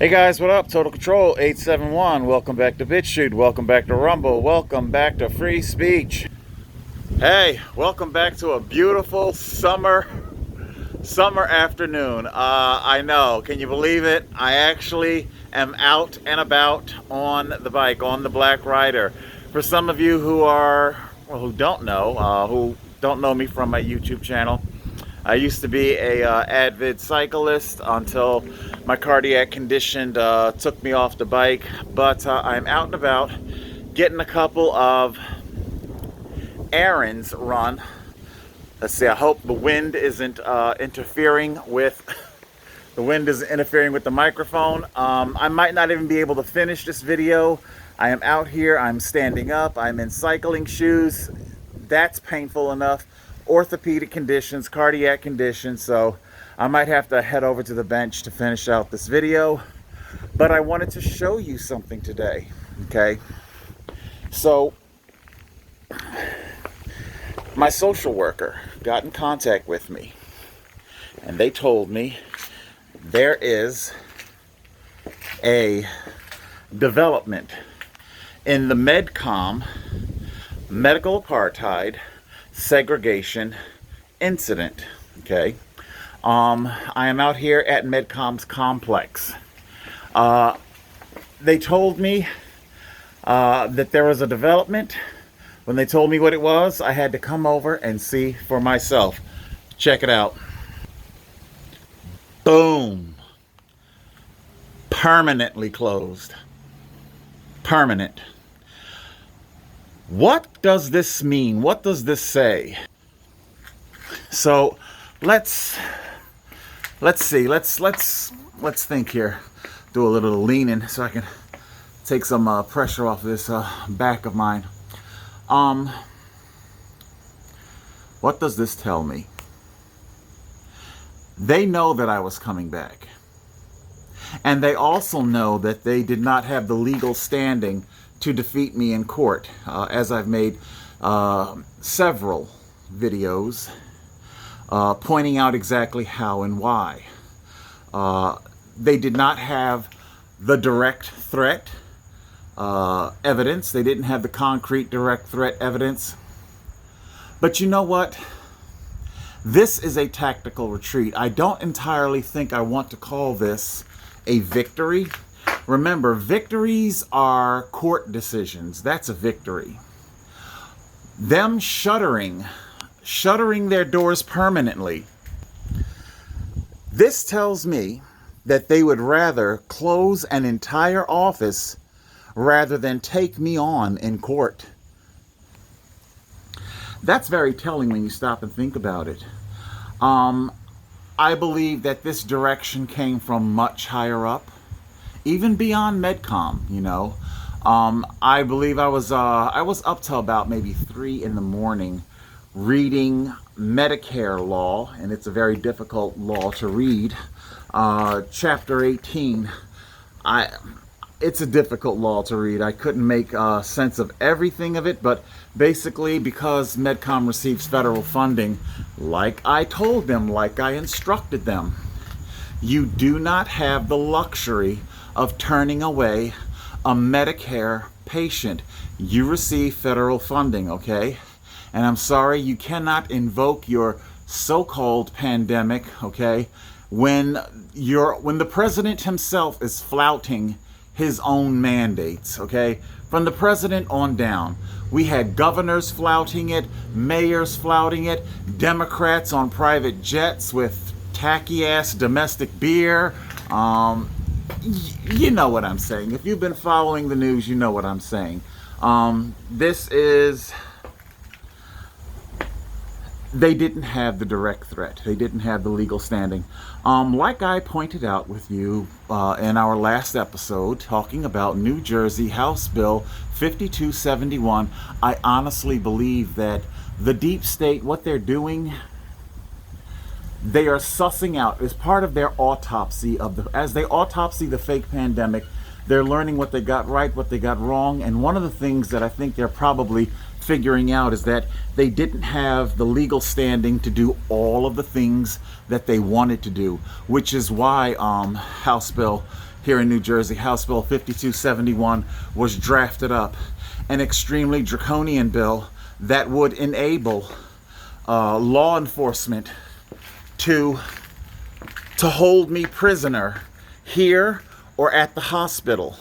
Hey guys, what up? Total Control 871. Welcome back to BitChute. Welcome back to Rumble. Welcome back to Free Speech. Hey, welcome back to a beautiful summer afternoon. I know, can you believe it? I actually am out and about on the bike, on the Black Rider. For some of you who don't know me from my YouTube channel, I used to be a avid cyclist until my cardiac condition took me off the bike. But I'm out and about getting a couple of errands run. Let's see, I hope the wind isn't interfering with the microphone. I might not even be able to finish this video. I am out here, I'm standing up, I'm in cycling shoes. That's painful enough. Orthopedic conditions, cardiac conditions, so I might have to head over to the bench to finish out this video. But I wanted to show you something today, okay? So, my social worker got in contact with me, and they told me there is a development in the Medcom medical apartheid segregation incident. Okay, I am out here at Medcom's complex. They told me that there was a development. When they told me what it was, I had to come over and see for myself. Check it out. Boom. Permanently closed. Permanent. What does this mean? What does this say? So let's see. Let's think here. Do a little leaning so I can take some pressure off this back of mine. What does this tell me? They know that I was coming back. And they also know that they did not have the legal standing to defeat me in court, as I've made several videos pointing out exactly how and why. They did not have the direct threat evidence. They didn't have the concrete direct threat evidence. But you know what? This is a tactical retreat. I don't entirely think I want to call this a victory. Remember, victories are court decisions. That's a victory. Them shuttering their doors permanently. This tells me that they would rather close an entire office rather than take me on in court. That's very telling when you stop and think about it. I believe that this direction came from much higher up, even beyond Medcom, you know. I believe I was up till about maybe 3 in the morning reading Medicare law, and it's a very difficult law to read. Chapter 18. It's a difficult law to read. I couldn't make sense of everything of it, but basically because Medcom receives federal funding, like I told them, like I instructed them, you do not have the luxury of turning away a Medicare patient. You receive federal funding, okay? And I'm sorry, you cannot invoke your so-called pandemic, okay, when the president himself is flouting his own mandates, okay? From the president on down. We had governors flouting it, mayors flouting it, Democrats on private jets with tacky-ass domestic beer. You know what I'm saying. If you've been following the news, you know what I'm saying. They didn't have the direct threat. They didn't have the legal standing. Like I pointed out with you in our last episode, talking about New Jersey House Bill 5271, I honestly believe that the deep state, what they're doing, they are sussing out as part of their autopsy as they autopsy the fake pandemic. They're learning what they got right, what they got wrong, and one of the things that I think they're probably figuring out is that they didn't have the legal standing to do all of the things that they wanted to do, which is why House Bill here in New Jersey. House Bill 5271 was drafted up, an extremely draconian bill that would enable law enforcement to hold me prisoner here or at the hospital.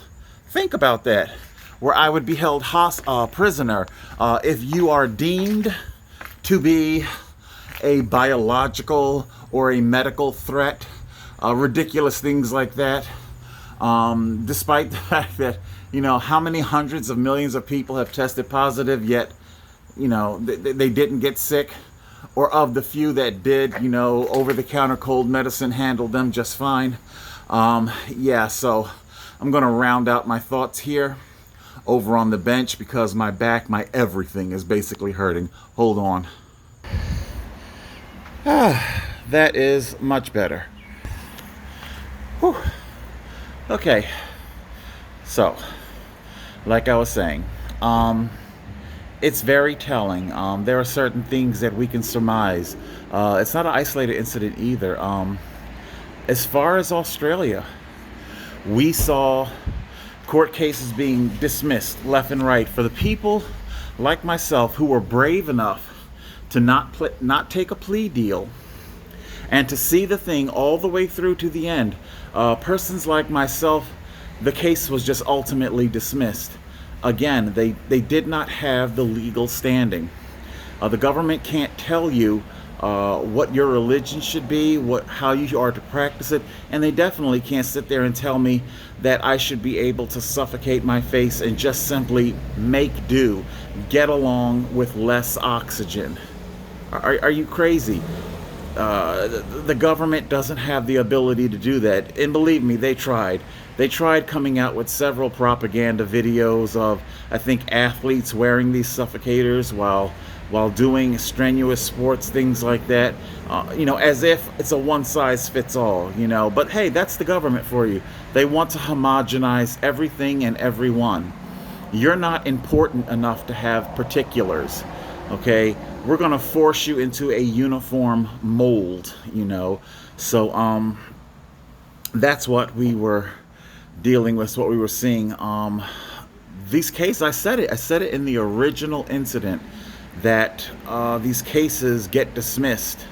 Think about that, where I would be held prisoner if you are deemed to be a biological or a medical threat, ridiculous things like that. Despite the fact that, you know, how many hundreds of millions of people have tested positive, yet, you know, they didn't get sick. Or of the few that did, you know, over-the-counter cold medicine handled them just fine. Yeah, so I'm going to round out my thoughts here over on the bench because my back, my everything is basically hurting. Hold on. That is much better. Whew. Okay, so like I was saying, it's very telling. There are certain things that we can surmise. It's not an isolated incident either. As far as Australia, we saw court cases being dismissed left and right for the people like myself who were brave enough to not take a plea deal and to see the thing all the way through to the end. Persons like myself, the case was just ultimately dismissed. Again, they did not have the legal standing. The government can't tell you what your religion should be, how you are to practice it, and they definitely can't sit there and tell me that I should be able to suffocate my face and just simply make do, get along with less oxygen. Are you crazy? The government doesn't have the ability to do that, and believe me, they tried. They tried coming out with several propaganda videos of, I think, athletes wearing these suffocators while doing strenuous sports, things like that. You know, as if it's a one-size-fits-all, you know. But hey, that's the government for you. They want to homogenize everything and everyone. You're not important enough to have particulars, okay? We're going to force you into a uniform mold, you know. So that's what we were dealing with, what we were seeing. These cases, I said it in the original incident, that these cases get dismissed.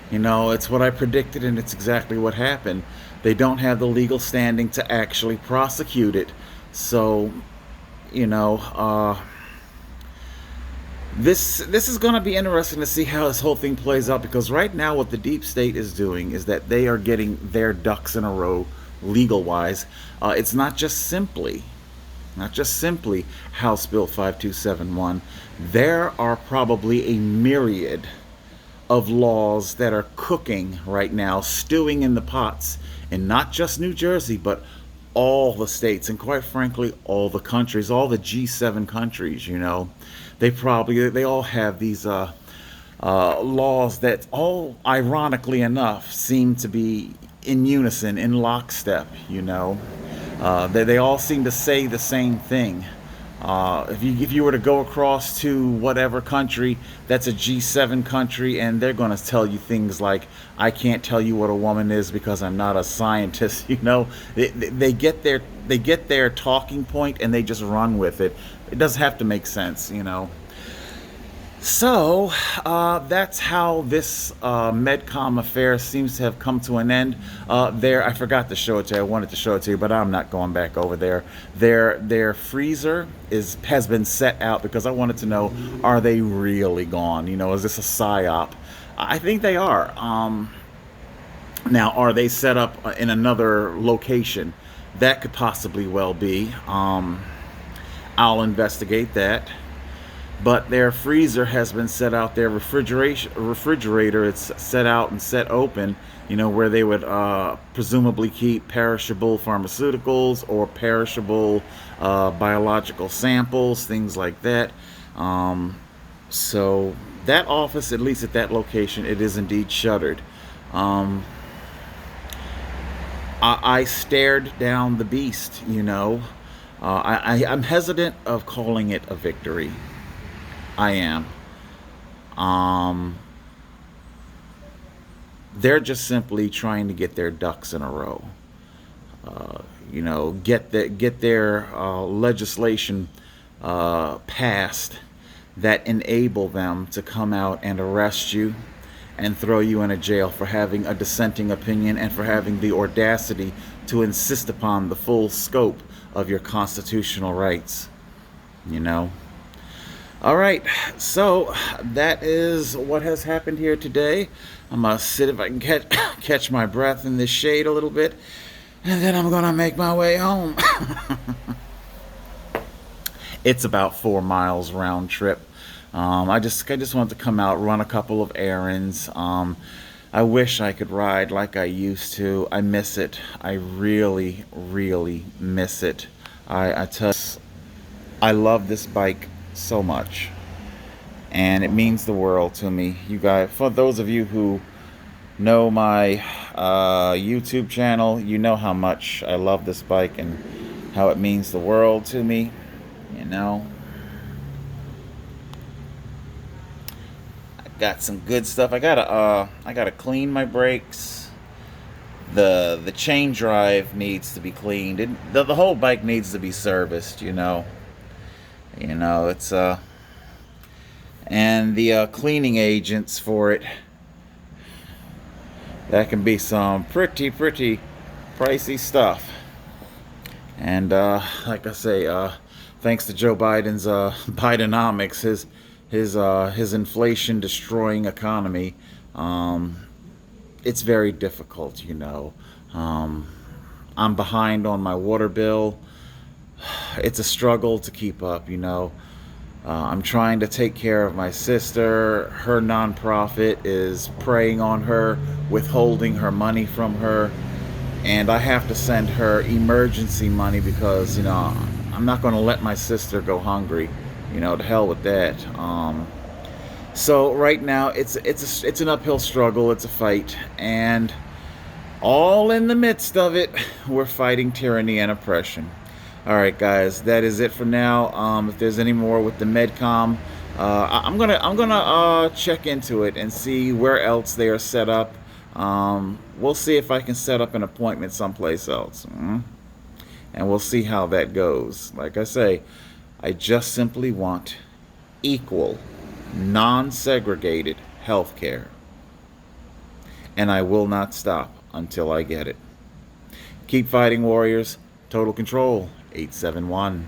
You know, it's what I predicted, and it's exactly what happened. They don't have the legal standing to actually prosecute it. So, you know, this is going to be interesting to see how this whole thing plays out, because right now what the deep state is doing is that they are getting their ducks in a row legal-wise. It's not just simply House Bill 5271. There are probably a myriad of laws that are cooking right now, stewing in the pots, and not just New Jersey, but all the states, and quite frankly, all the countries, all the G7 countries, you know. They all have these laws that all, ironically enough, seem to be in unison, in lockstep, you know. They all seem to say the same thing. If you were to go across to whatever country that's a G7 country, and they're going to tell you things like, I can't tell you what a woman is because I'm not a scientist, you know. They get their talking point and they just run with it. It doesn't have to make sense, you know. So that's how this Medcom affair seems to have come to an end. I forgot to show it to you. I wanted to show it to you, but I'm not going back over there. Their freezer has been set out because I wanted to know, are they really gone? You know, is this a psyop? I think they are. Now, are they set up in another location? That could possibly well be. I'll investigate that. But their freezer has been set out, their refrigerator, it's set out and set open, you know, where they would presumably keep perishable pharmaceuticals or perishable biological samples, things like that. So that office, at least at that location, it is indeed shuttered. I stared down the beast, you know. I'm hesitant of calling it a victory. I am. They're just simply trying to get their ducks in a row. get their legislation passed that enable them to come out and arrest you and throw you in a jail for having a dissenting opinion and for having the audacity to insist upon the full scope of your constitutional rights. You know. All right, so that is what has happened here today. I'm gonna sit if I can catch my breath in this shade a little bit, and then I'm gonna make my way home. It's about 4 miles round trip. I just wanted to come out, run a couple of errands. I wish I could ride like I used to. I miss it. I really, really miss it. I tell you, I love this bike so much, and it means the world to me. You guys, for those of you who know my YouTube channel, you know how much I love this bike and how it means the world to me. You know, I got some good stuff. I gotta clean my brakes. The chain drive needs to be cleaned. The whole bike needs to be serviced. It's and the cleaning agents for it, that can be some pretty pricey stuff. And like I say, thanks to Joe Biden's Bidenomics, his inflation destroying economy, it's very difficult. I'm behind on my water bill. It's a struggle to keep up. I'm trying to take care of my sister. Her nonprofit is preying on her, withholding her money from her, and I have to send her emergency money because I'm not going to let my sister go hungry. To hell with that. So right now it's an uphill struggle. It's a fight, and all in the midst of it, we're fighting tyranny and oppression. All right, guys, that is it for now. If there's any more with the Medcom, I'm gonna check into it and see where else they are set up. We'll see if I can set up an appointment someplace else, and we'll see how that goes. Like I say, I just simply want equal, non-segregated health care, and I will not stop until I get it. Keep fighting, warriors. Total Control 871.